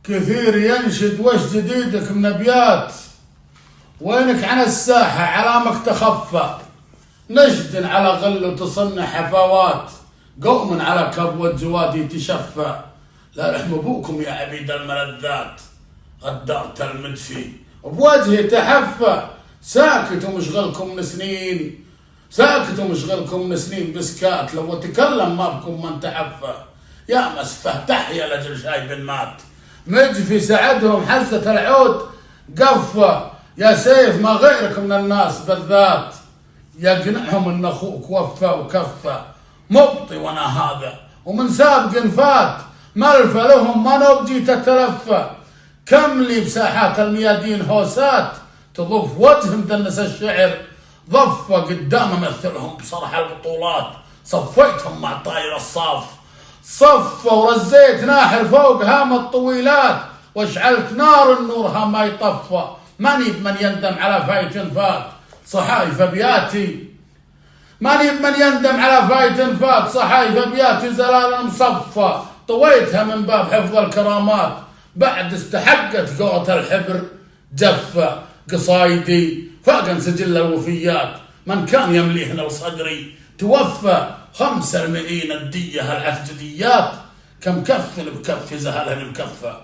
كثير ينشد وش جديدك من ابيات، وينك عن الساحة علامك تخفى، نجد على غل تصنع حفاوات، قوم على كبوة جوادي تشفى، لا رحم ابوكم يا عبيد الملذات، غدرت المدفي وبوجهي تحفى، ساكت ومشغلكم من سنين، ساكت ومشغلكم من سنين بسكات، لو تكلم ما بكم من تحفى، يا مسفه تحيا لجل شايب مات، مجفي سعدهم حزة العود قفة، يا سيف ما غيرك من الناس بالذات، يقنعهم ان اخوك وفى وكفى، مبطي وانا هذا ومن سابق فات، ملفى لهم ما نبجي تتلفى، كم لي بساحات الميادين هوسات، تضف وجه مدنس الشعر ضفة قدام امثلهم بصرح البطولات، صفيتهم مع طاير الصاف صفة، ورزيت ناحر فوق هام الطويلات، واشعلت نار النورها ما يطفى، ماني بمن يندم على فايت فات صحايف ابياتي، ماني بمن يندم على فايت فات صحايف ابياتي، زلال مصفى طويتها من باب حفظ الكرامات، بعد استحقت قوة الحبر جفة، قصايدي فاقا سجل الوفيات، من كان يمليهن لصدري توفى، 5 ملايين الدية هالعهجديات، كم كف بكف زهلهن مكفى.